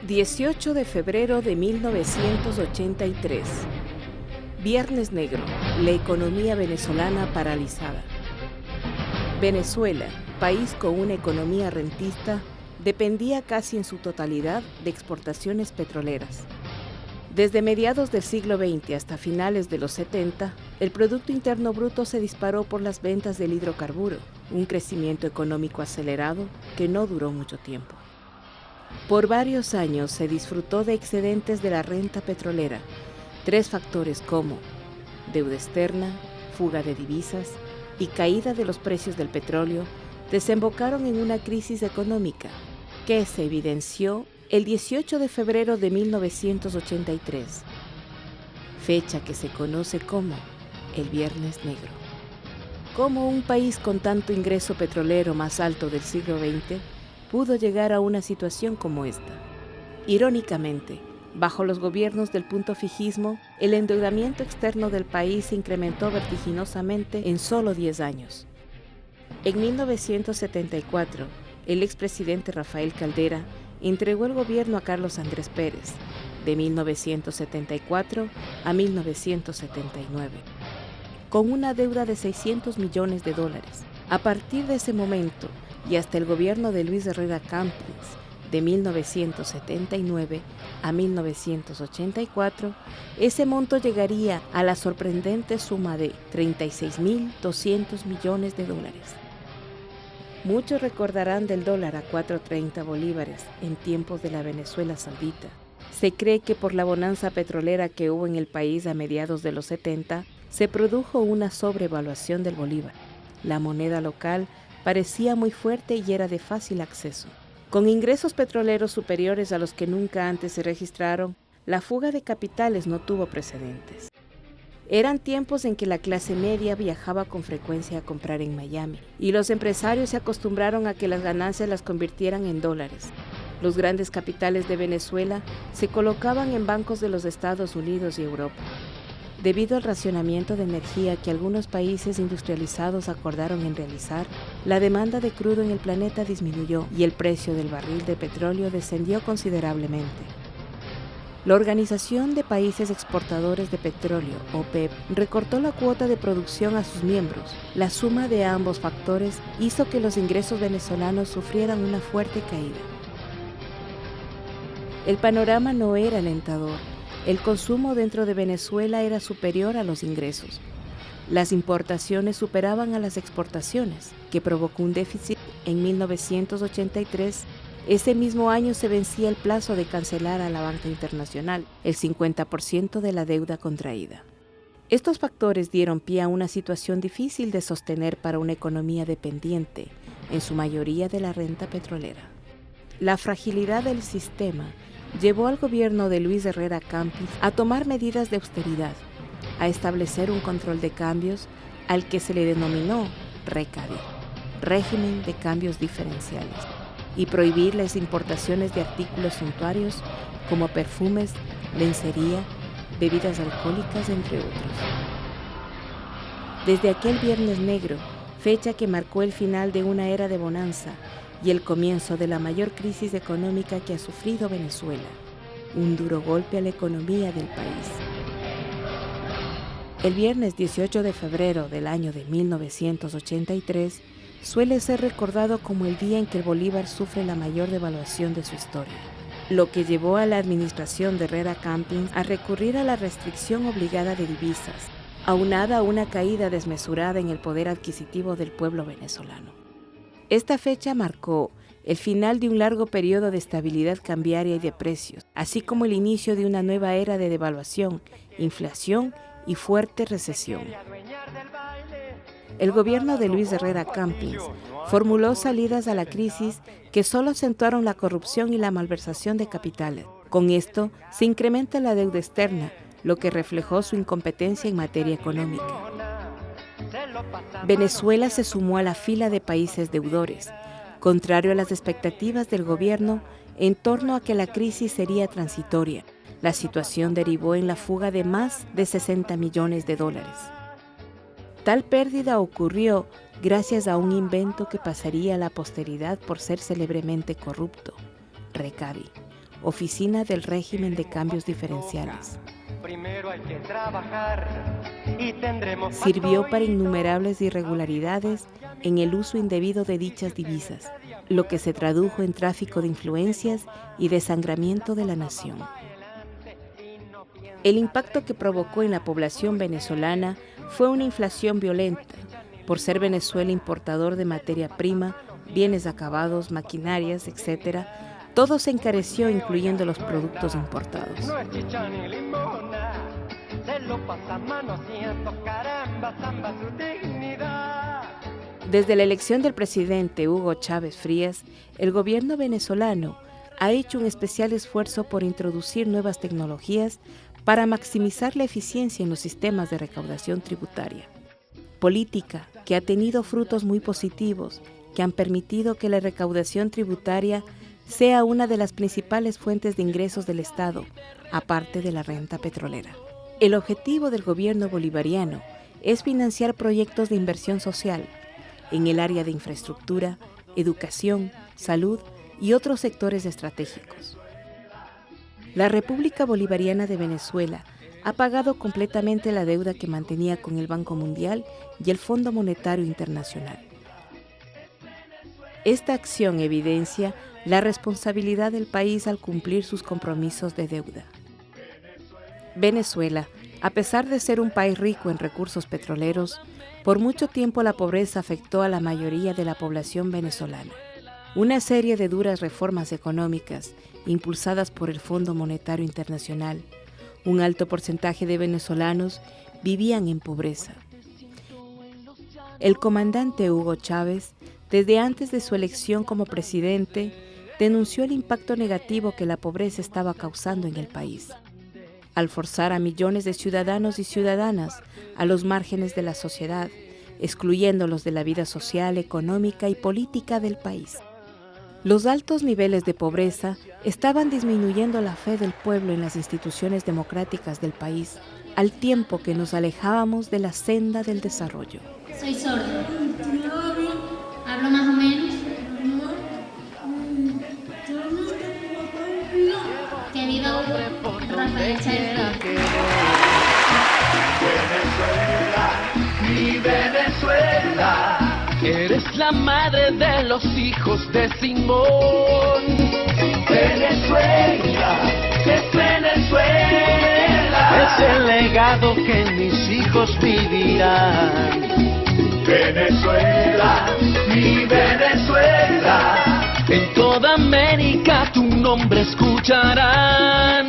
18 de febrero de 1983. Viernes Negro, la economía venezolana paralizada. Venezuela, país con una economía rentista, dependía casi en su totalidad de exportaciones petroleras. Desde mediados del siglo XX hasta finales de los 70, el Producto Interno Bruto se disparó por las ventas del hidrocarburo, un crecimiento económico acelerado que no duró mucho tiempo. Por varios años se disfrutó de excedentes de la renta petrolera. Tres factores como deuda externa, fuga de divisas y caída de los precios del petróleo desembocaron en una crisis económica que se evidenció el 18 de febrero de 1983, fecha que se conoce como el Viernes Negro. ¿Cómo un país con tanto ingreso petrolero más alto del siglo XX pudo llegar a una situación como esta? Irónicamente, bajo los gobiernos del punto fijismo, el endeudamiento externo del país se incrementó vertiginosamente en solo 10 años. En 1974, el expresidente Rafael Caldera entregó el gobierno a Carlos Andrés Pérez, de 1974 a 1979, con una deuda de $600 millones. A partir de ese momento y hasta el gobierno de Luis Herrera Campins, de 1979 a 1984, ese monto llegaría a la sorprendente suma de $36.200 millones. Muchos recordarán del dólar a 4.30 bolívares en tiempos de la Venezuela Saudita. Se cree que por la bonanza petrolera que hubo en el país a mediados de los 70, se produjo una sobrevaluación del bolívar. La moneda local parecía muy fuerte y era de fácil acceso. Con ingresos petroleros superiores a los que nunca antes se registraron, la fuga de capitales no tuvo precedentes. Eran tiempos en que la clase media viajaba con frecuencia a comprar en Miami, y los empresarios se acostumbraron a que las ganancias las convirtieran en dólares. Los grandes capitales de Venezuela se colocaban en bancos de los Estados Unidos y Europa. Debido al racionamiento de energía que algunos países industrializados acordaron en realizar, la demanda de crudo en el planeta disminuyó y el precio del barril de petróleo descendió considerablemente. La Organización de Países Exportadores de Petróleo, OPEP, recortó la cuota de producción a sus miembros. La suma de ambos factores hizo que los ingresos venezolanos sufrieran una fuerte caída. El panorama no era alentador. El consumo dentro de Venezuela era superior a los ingresos. Las importaciones superaban a las exportaciones, que provocó un déficit en 1983. Ese mismo año se vencía el plazo de cancelar a la banca internacional el 50% de la deuda contraída. Estos factores dieron pie a una situación difícil de sostener para una economía dependiente, en su mayoría de la renta petrolera. La fragilidad del sistema llevó al gobierno de Luis Herrera Campins a tomar medidas de austeridad, a establecer un control de cambios al que se le denominó RECADI, régimen de cambios diferenciales, y prohibir las importaciones de artículos suntuarios como perfumes, lencería, bebidas alcohólicas, entre otros. Desde aquel Viernes Negro, fecha que marcó el final de una era de bonanza y el comienzo de la mayor crisis económica que ha sufrido Venezuela, un duro golpe a la economía del país. El viernes 18 de febrero del año de 1983 suele ser recordado como el día en que el bolívar sufre la mayor devaluación de su historia, lo que llevó a la administración de Herrera Campins a recurrir a la restricción obligada de divisas, aunada a una caída desmesurada en el poder adquisitivo del pueblo venezolano. Esta fecha marcó el final de un largo periodo de estabilidad cambiaria y de precios, así como el inicio de una nueva era de devaluación, inflación y fuerte recesión. El gobierno de Luis Herrera Campins formuló salidas a la crisis que solo acentuaron la corrupción y la malversación de capitales. Con esto se incrementa la deuda externa, lo que reflejó su incompetencia en materia económica. Venezuela se sumó a la fila de países deudores, contrario a las expectativas del gobierno en torno a que la crisis sería transitoria. La situación derivó en la fuga de más de $60 millones. Tal pérdida ocurrió gracias a un invento que pasaría a la posteridad por ser célebremente corrupto, RECADI, Oficina del Régimen de Cambios Diferenciales. Primero hay que trabajar y tendremos Sirvió para innumerables irregularidades en el uso indebido de dichas divisas, lo que se tradujo en tráfico de influencias y desangramiento de la nación. El impacto que provocó en la población venezolana fue una inflación violenta, por ser Venezuela importador de materia prima, bienes acabados, maquinarias, etc. Todo se encareció, incluyendo los productos importados. no es chicha ni limona, se lo pasa manoseando, caramba, zamba su dignidad. Desde la elección del presidente Hugo Chávez Frías, el gobierno venezolano ha hecho un especial esfuerzo por introducir nuevas tecnologías para maximizar la eficiencia en los sistemas de recaudación tributaria. Política que ha tenido frutos muy positivos, que han permitido que la recaudación tributaria sea una de las principales fuentes de ingresos del Estado, aparte de la renta petrolera. El objetivo del gobierno bolivariano es financiar proyectos de inversión social en el área de infraestructura, educación, salud y otros sectores estratégicos. La República Bolivariana de Venezuela ha pagado completamente la deuda que mantenía con el Banco Mundial y el Fondo Monetario Internacional. Esta acción evidencia la responsabilidad del país al cumplir sus compromisos de deuda. Venezuela, a pesar de ser un país rico en recursos petroleros, por mucho tiempo la pobreza afectó a la mayoría de la población venezolana. Una serie de duras reformas económicas, impulsadas por el Fondo Monetario Internacional, un alto porcentaje de venezolanos vivían en pobreza. El comandante Hugo Chávez, desde antes de su elección como presidente, denunció el impacto negativo que la pobreza estaba causando en el país, al forzar a millones de ciudadanos y ciudadanas a los márgenes de la sociedad, excluyéndolos de la vida social, económica y política del país. Los altos niveles de pobreza estaban disminuyendo la fe del pueblo en las instituciones democráticas del país, al tiempo que nos alejábamos de la senda del desarrollo. Soy sordo. Hablo más o menos. Que viva Rafael Chávez. Venezuela, mi Venezuela, eres la madre de los hijos de Simón. Venezuela, es Venezuela, es el legado que mis hijos vivirán. Venezuela, mi Venezuela, en toda América tu nombre escucharán.